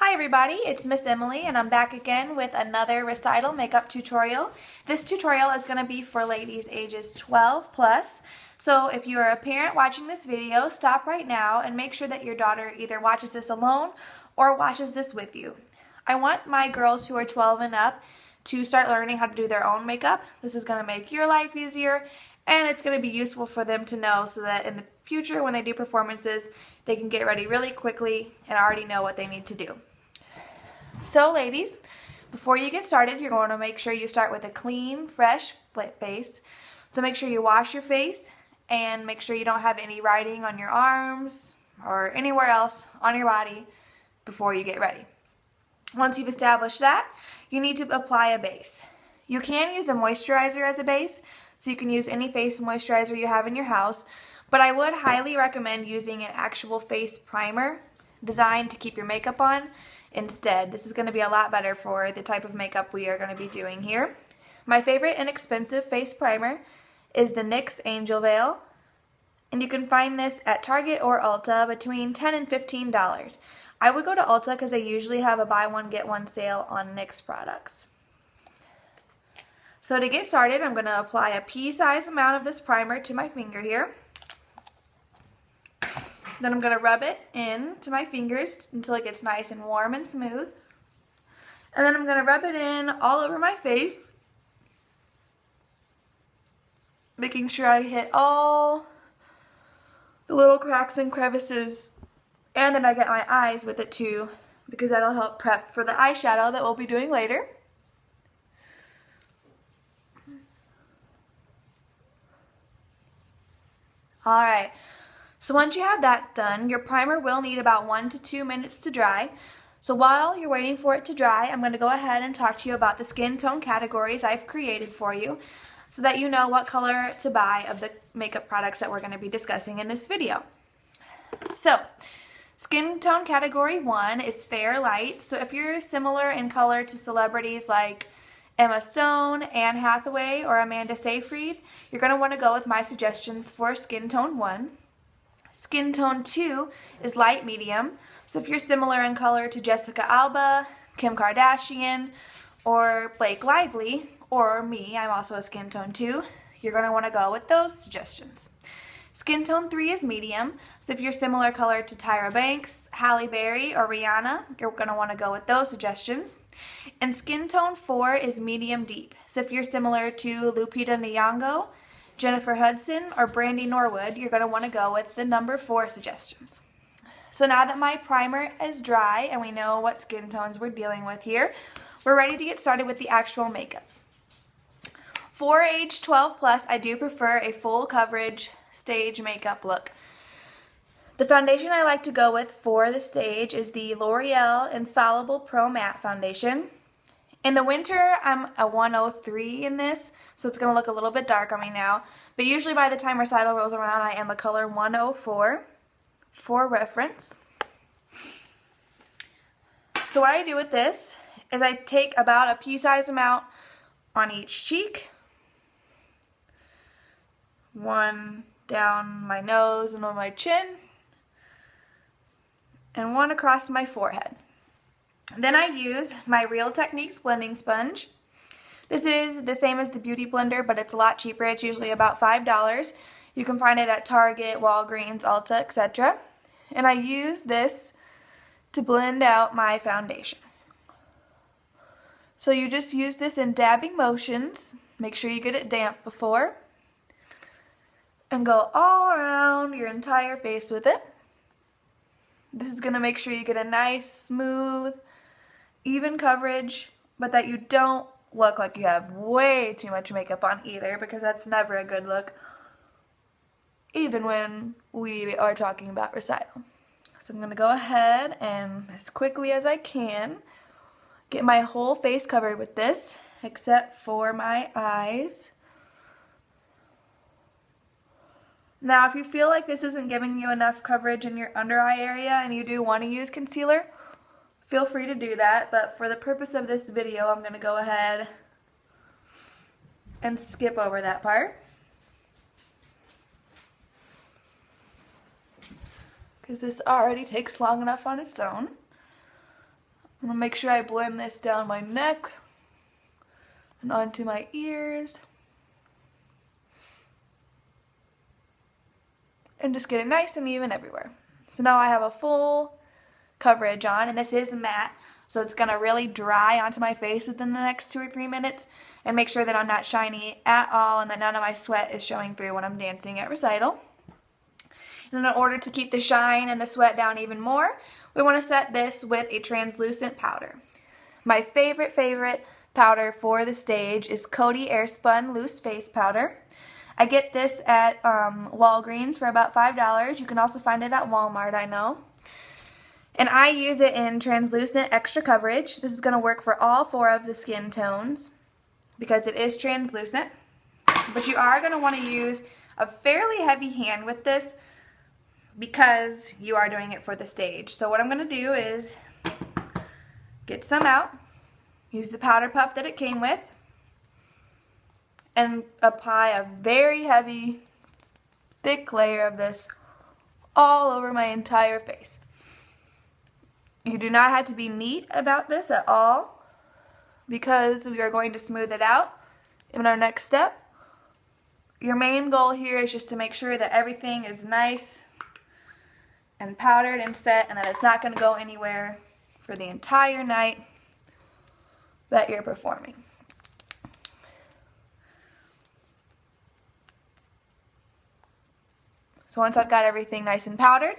Hi everybody, it's Miss Emily and I'm back again with another recital makeup tutorial. This tutorial is going to be for ladies ages 12 plus. So if you are a parent watching this video, stop right now and make sure that your daughter either watches this alone or watches this with you. I want my girls who are 12 and up to start learning how to do their own makeup. This is going to make your life easier and it's going to be useful for them to know so that in the future when they do performances, they can get ready really quickly and already know what they need to do. So ladies, before you get started, you're going to make sure you start with a clean, fresh face. So make sure you wash your face and make sure you don't have any writing on your arms or anywhere else on your body before you get ready. Once you've established that, you need to apply a base. You can use a moisturizer as a base, so you can use any face moisturizer you have in your house, but I would highly recommend using an actual face primer designed to keep your makeup on instead. This is going to be a lot better for the type of makeup we are going to be doing here. My favorite inexpensive face primer is the NYX Angel Veil, and you can find this at Target or Ulta between $10 and $15. I would go to Ulta because they usually have a buy one get one sale on NYX products. So to get started, I'm going to apply a pea-sized amount of this primer to my finger here. Then I'm going to rub it into my fingers until it gets nice and warm and smooth. And then I'm going to rub it in all over my face, making sure I hit all the little cracks and crevices. And then I get my eyes with it too, because that'll help prep for the eyeshadow that we'll be doing later. Alright, so once you have that done, your primer will need about 1 to 2 minutes to dry. So while you're waiting for it to dry, I'm going to go ahead and talk to you about the skin tone categories I've created for you so that you know what color to buy of the makeup products that we're going to be discussing in this video. So, skin tone category 1 is fair light. So if you're similar in color to celebrities like Emma Stone, Anne Hathaway, or Amanda Seyfried, you're going to want to go with my suggestions for skin tone 1. Skin tone 2 is light medium. So if you're similar in color to Jessica Alba, Kim Kardashian, or Blake Lively, or me, I'm also a skin tone 2, you're going to want to go with those suggestions. Skin tone 3 is medium, so if you're similar color to Tyra Banks, Halle Berry, or Rihanna, you're going to want to go with those suggestions. And skin tone 4 is medium deep, so if you're similar to Lupita Nyong'o, Jennifer Hudson, or Brandy Norwood, you're going to want to go with the number 4 suggestions. So now that my primer is dry and we know what skin tones we're dealing with here, we're ready to get started with the actual makeup. For age 12 plus, I do prefer a full coverage stage makeup look. The foundation I like to go with for the stage is the L'Oreal Infallible Pro Matte Foundation. In the winter, I'm a 103 in this, so it's going to look a little bit dark on me now. But usually by the time recital rolls around, I am a color 104 for reference. So what I do with this is I take about a pea-sized amount on each cheek, one down my nose and on my chin, and one across my forehead. Then I use my Real Techniques blending sponge. This is the same as the Beauty Blender, but it's a lot cheaper. It's usually about $5. You can find it at Target, Walgreens, Ulta, etc. And I use this to blend out my foundation. So you just use this in dabbing motions. Make sure you get it damp before. And go all around your entire face with it. This is going to make sure you get a nice, smooth, even coverage, but that you don't look like you have way too much makeup on either, because that's never a good look, even when we are talking about recital. So I'm going to go ahead and, as quickly as I can, get my whole face covered with this, except for my eyes. Now, if you feel like this isn't giving you enough coverage in your under eye area and you do want to use concealer, feel free to do that. But for the purpose of this video, I'm going to go ahead and skip over that part, because this already takes long enough on its own. I'm gonna make sure I blend this down my neck and onto my ears. And just get it nice and even everywhere. So now I have a full coverage on, and this is matte, so it's gonna really dry onto my face within the next 2 or 3 minutes, and make sure that I'm not shiny at all and that none of my sweat is showing through when I'm dancing at recital. And in order to keep the shine and the sweat down even more, we want to set this with a translucent powder. My favorite powder for the stage is Coty Airspun Loose Face Powder. I get this at Walgreens for about $5. You can also find it at Walmart, I know. And I use it in translucent extra coverage. This is going to work for all 4 of the skin tones because it is translucent. But you are going to want to use a fairly heavy hand with this because you are doing it for the stage. So what I'm going to do is get some out, use the powder puff that it came with, and apply a very heavy, thick layer of this all over my entire face. You do not have to be neat about this at all because we are going to smooth it out in our next step. Your main goal here is just to make sure that everything is nice and powdered and set and that it's not going to go anywhere for the entire night that you're performing. So once I've got everything nice and powdered,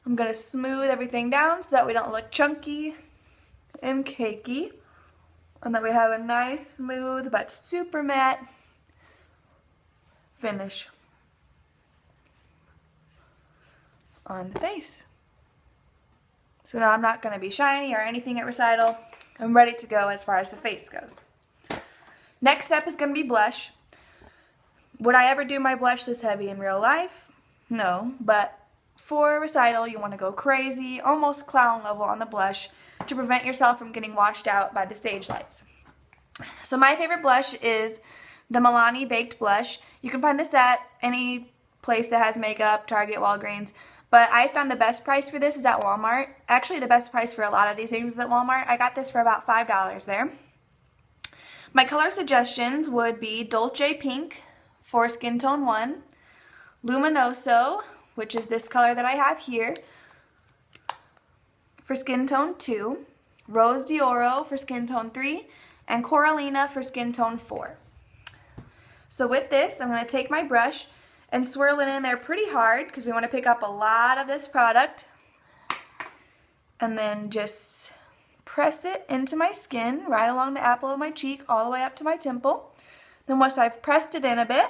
I'm going to smooth everything down so that we don't look chunky and cakey, and that we have a nice, smooth, but super matte finish on the face. So now I'm not going to be shiny or anything at recital. I'm ready to go as far as the face goes. Next step is going to be blush. Would I ever do my blush this heavy in real life? No, but for recital, you want to go crazy, almost clown level on the blush to prevent yourself from getting washed out by the stage lights. So my favorite blush is the Milani Baked Blush. You can find this at any place that has makeup, Target, Walgreens, but I found the best price for this is at Walmart. Actually, the best price for a lot of these things is at Walmart. I got this for about $5 there. My color suggestions would be Dolce Pink for Skin Tone 1, Luminoso, which is this color that I have here, for Skin Tone 2, Rose d'Oro for Skin Tone 3, and Coralina for Skin Tone 4. So with this, I'm going to take my brush and swirl it in there pretty hard because we want to pick up a lot of this product, and then just press it into my skin right along the apple of my cheek all the way up to my temple. Then once I've pressed it in a bit,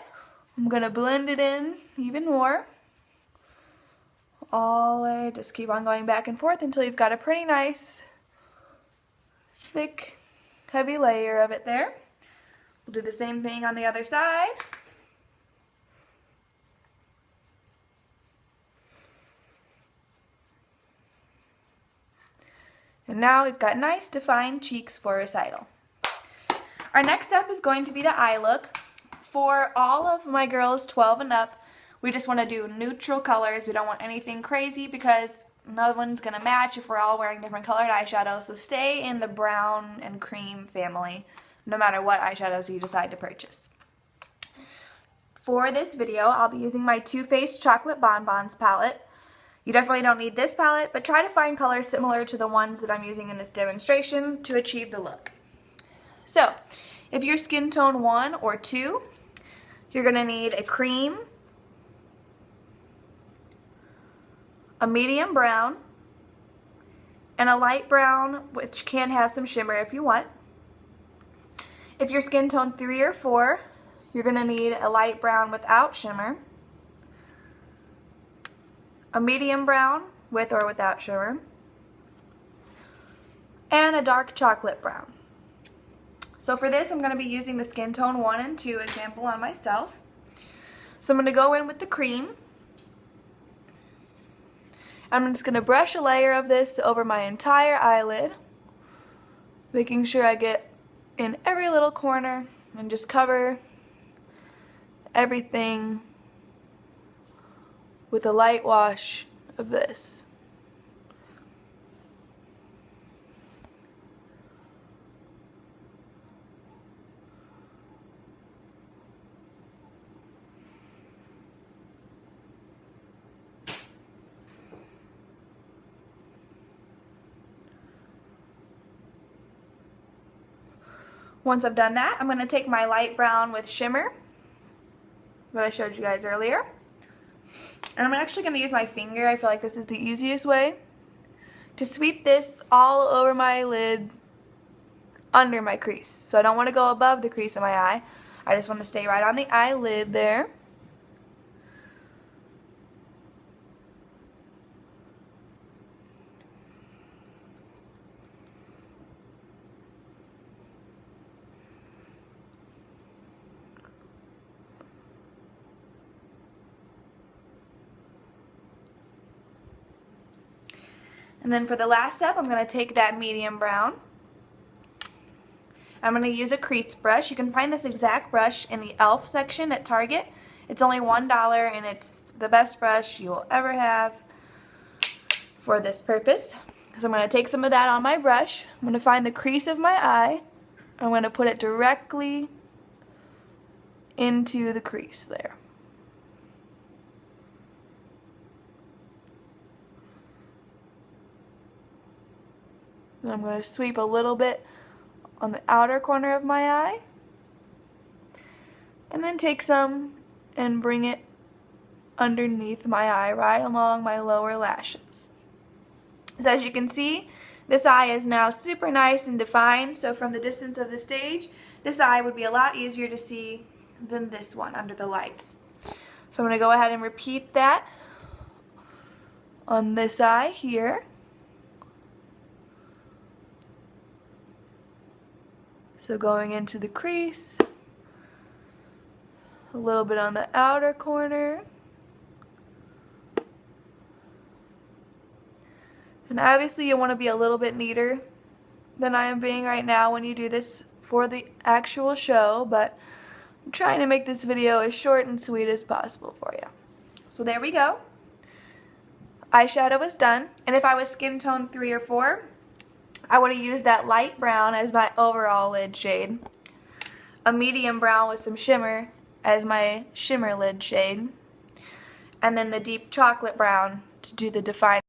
I'm going to blend it in even more. All the way, just keep on going back and forth until you've got a pretty nice, thick, heavy layer of it there. We'll do the same thing on the other side. And now we've got nice defined cheeks for recital. Our next step is going to be the eye look. For all of my girls 12 and up, we just want to do neutral colors. We don't want anything crazy because no one's going to match if we're all wearing different colored eyeshadows. So stay in the brown and cream family, no matter what eyeshadows you decide to purchase. For this video, I'll be using my Too Faced Chocolate Bonbons palette. You definitely don't need this palette, but try to find colors similar to the ones that I'm using in this demonstration to achieve the look. So, if you're skin tone 1 or 2, you're going to need a cream, a medium brown, and a light brown, which can have some shimmer if you want. If you're skin tone 3 or 4, you're going to need a light brown without shimmer, a medium brown with or without shimmer, and a dark chocolate brown. So for this, I'm going to be using the skin tone 1 and 2 example on myself. So I'm going to go in with the cream. I'm just going to brush a layer of this over my entire eyelid, making sure I get in every little corner and just cover everything with a light wash of this. Once I've done that, I'm going to take my light brown with shimmer that I showed you guys earlier. And I'm actually going to use my finger. I feel like this is the easiest way to sweep this all over my lid under my crease. So I don't want to go above the crease of my eye. I just want to stay right on the eyelid there. And then for the last step, I'm going to take that medium brown. I'm going to use a crease brush. You can find this exact brush in the e.l.f. section at Target. It's only $1 and it's the best brush you will ever have for this purpose. So I'm going to take some of that on my brush. I'm going to find the crease of my eye. I'm going to put it directly into the crease there. And I'm going to sweep a little bit on the outer corner of my eye. And then take some and bring it underneath my eye, right along my lower lashes. So as you can see, this eye is now super nice and defined. So from the distance of the stage, this eye would be a lot easier to see than this one under the lights. So I'm going to go ahead and repeat that on this eye here. So going into the crease, a little bit on the outer corner, and obviously you want to be a little bit neater than I am being right now when you do this for the actual show, but I'm trying to make this video as short and sweet as possible for you. So there we go. Eyeshadow is done, and if I was skin tone 3 or 4, I would have used that light brown as my overall lid shade, a medium brown with some shimmer as my shimmer lid shade, and then the deep chocolate brown to do the defining.